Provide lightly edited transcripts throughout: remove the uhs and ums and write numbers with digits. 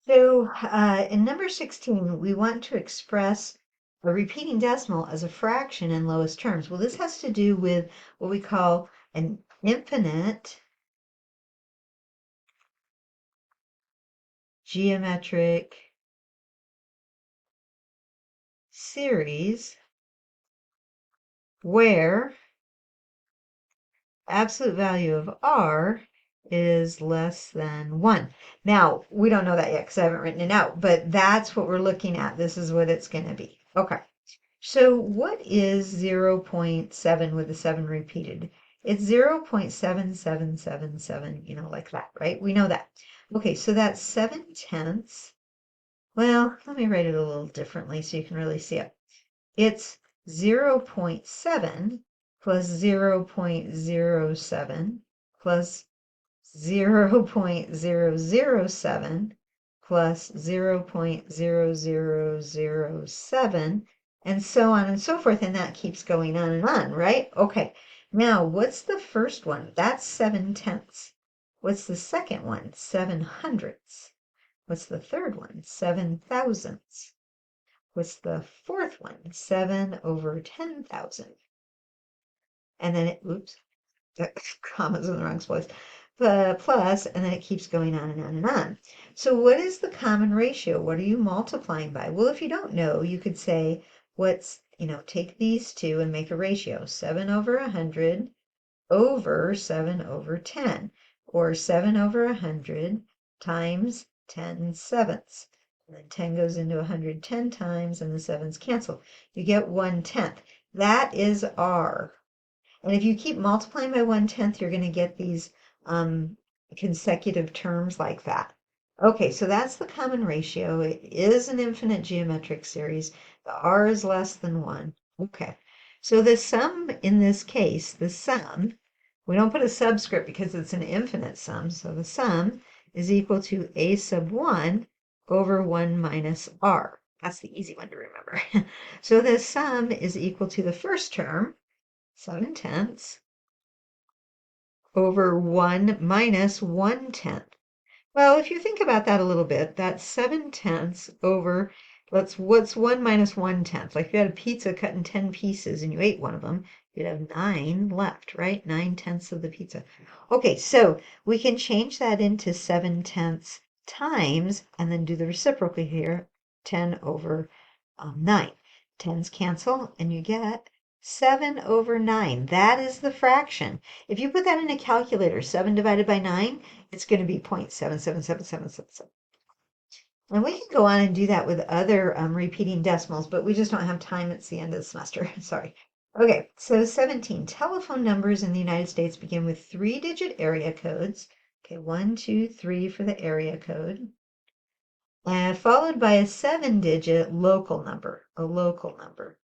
So in number 16, we want to express a repeating decimal as a fraction in lowest terms. Well, this has to do with what we call an infinite geometric series where absolute value of r is less than 1. Now, we don't know that yet because I haven't written it out, but that's what we're looking at. This is what it's going to be. Okay. So what is 0.7 with the 7 repeated? It's 0.7777, like that, right? We know that. Okay, so that's 7/10. Well, let me write it a little differently so you can really see it. It's 0.7 plus 0.07 plus 0.007 plus 0.0007 and so on and so forth, and that keeps going on and on, right? Okay, now what's the first one? That's 7/10. What's the second one? 7/100. What's the third one? 7/1000. What's the fourth one? 7/10,000. And then it, oops, the comma's in the wrong place. Plus, and then it keeps going on and on and on. So what is the common ratio? What are you multiplying by? Well, if you don't know, you could say, take these two and make a ratio. 7/100 over 7/10, or 7/100 times 10/7. And then 10 goes into 100 10 times, and the 7's cancel. You get 1/10. That is R. And if you keep multiplying by 1/10, you're going to get these consecutive terms like that. Okay, so that's the common ratio. It is an infinite geometric series. The R is less than 1. Okay, so the sum in this case, we don't put a subscript because it's an infinite sum. So the sum is equal to a sub 1 over 1 minus R. That's the easy one to remember. So the sum is equal to the first term, 7/10, over 1 minus 1/10. Well, if you think about that a little bit, that's 7/10 over, what's 1 minus 1/10? Like if you had a pizza cut in 10 pieces and you ate one of them, you'd have 9 left, right? 9/10 of the pizza. Okay, so we can change that into 7/10 times, and then do the reciprocal here, 10 over 9. 10's cancel, and you get 7/9. That is the fraction. If you put that in a calculator, 7 divided by 9, it's going to be 0.777777. And we can go on and do that with other repeating decimals, but we just don't have time. It's the end of the semester. Sorry. Okay, so 17. Telephone numbers in the United States begin with 3-digit area codes. Okay, 1, 2, 3 for the area code. And followed by a 7-digit local number, a local number.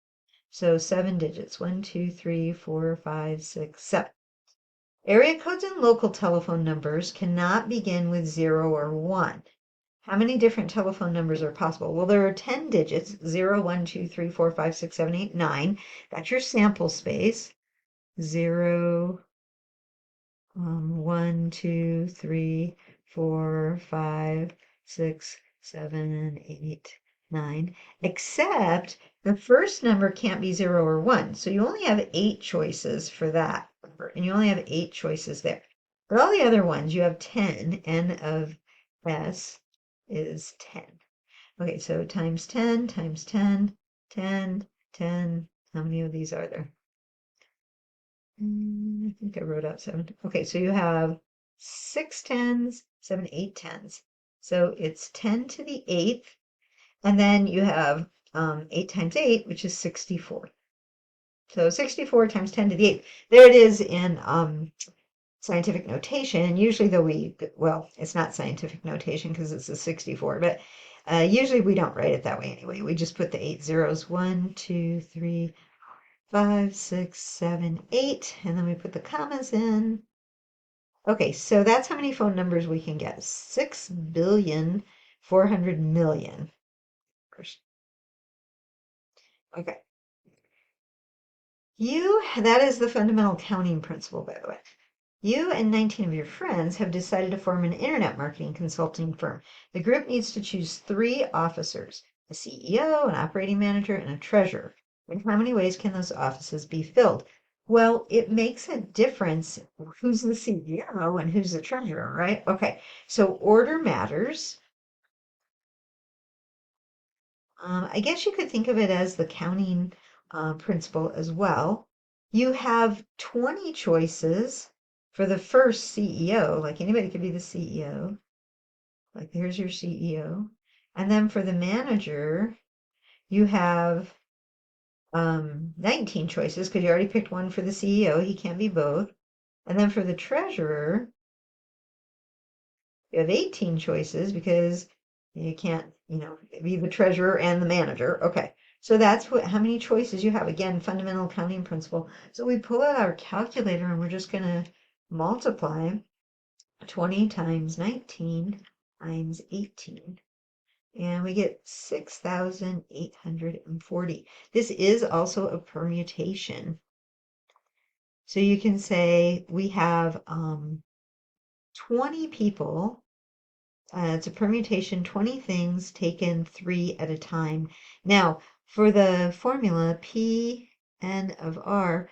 So 7 digits, 1, 2, 3, 4, 5, 6, 7. Area codes and local telephone numbers cannot begin with 0 or 1. How many different telephone numbers are possible? Well, there are 10 digits, 0, 1, 2, 3, 4, 5, 6, 7, 8, 9. That's your sample space. 0, 1, 2, 3, 4, 5, 6, 7, 8, 9. Except the first number can't be 0 or 1. So you only have 8 choices for that number, and you only have 8 choices there. But all the other ones, you have 10. N of S is 10. Okay, so times 10, times 10, 10, 10. How many of these are there? I think I wrote out 7. Okay, so you have 6 10s, 7, 8 10s. So it's 10 to the 8th, and then you have 8 times 8, which is 64. So 64 times 10 to the 8th. There it is in scientific notation. And usually, though, it's not scientific notation because it's a 64, but usually we don't write it that way anyway. We just put the 8 zeros, 1, 2, 3, 5, 6, 7, 8, and then we put the commas in. Okay, so that's how many phone numbers we can get. 6,400,000,000. Okay. That is the fundamental counting principle, by the way. You and 19 of your friends have decided to form an internet marketing consulting firm. The group needs to choose 3 officers, a CEO, an operating manager, and a treasurer. In how many ways can those offices be filled? Well, it makes a difference who's the CEO and who's the treasurer, right? Okay, so order matters. I guess you could think of it as the counting principle as well. You have 20 choices for the first CEO, like anybody could be the CEO. Like here's your CEO. And then for the manager, you have 19 choices because you already picked one for the CEO. He can't be both. And then for the treasurer, you have 18 choices because you can't, be the treasurer and the manager. Okay. So that's how many choices you have. Again, fundamental accounting principle. So we pull out our calculator and we're just going to multiply 20 times 19 times 18. And we get 6,840. This is also a permutation. So you can say we have 20 people. It's a permutation, 20 things taken 3 at a time. Now, for the formula Pn of r,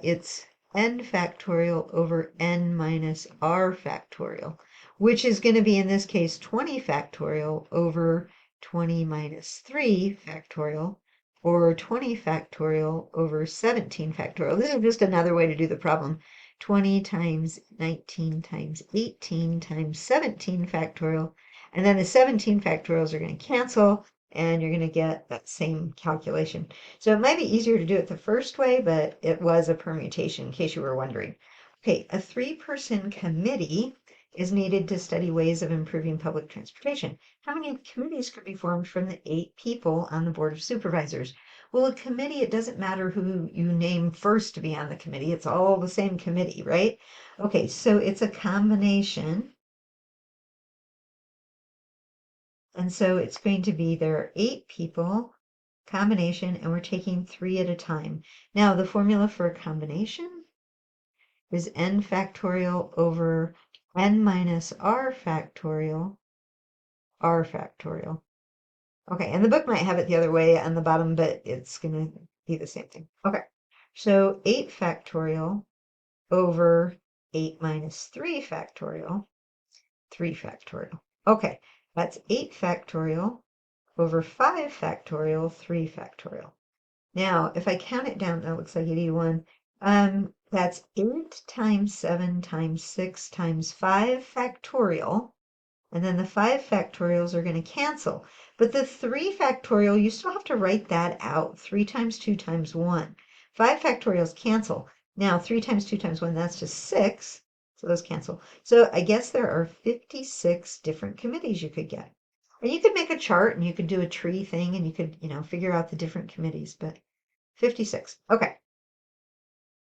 it's n factorial over n minus r factorial, which is going to be, in this case, 20 factorial over 20 minus 3 factorial, or 20 factorial over 17 factorial. This is just another way to do the problem. 20 times 19 times 18 times 17 factorial, and then the 17 factorials are going to cancel, and you're going to get that same calculation. So it might be easier to do it the first way, but it was a permutation in case you were wondering. Okay, a 3-person committee is needed to study ways of improving public transportation. How many committees could be formed from the 8 people on the Board of Supervisors? Well, a committee, it doesn't matter who you name first to be on the committee. It's all the same committee, right? Okay, so it's a combination. And so it's going to be there are 8 people, combination, and we're taking 3 at a time. Now, the formula for a combination is n factorial over n minus r factorial, r factorial. Okay, and the book might have it the other way on the bottom, but it's going to be the same thing. Okay, so 8 factorial over 8 minus 3 factorial, 3 factorial. Okay, that's 8 factorial over 5 factorial, 3 factorial. Now, if I count it down, that looks like 81. That's 8 times 7 times 6 times 5 factorial. And then the 5 factorials are going to cancel. But the 3 factorial, you still have to write that out. 3 times 2 times 1. 5 factorials cancel. Now, 3 times 2 times 1, that's just 6. So those cancel. So I guess there are 56 different committees you could get. And you could make a chart and you could do a tree thing and you could, figure out the different committees. But 56. Okay.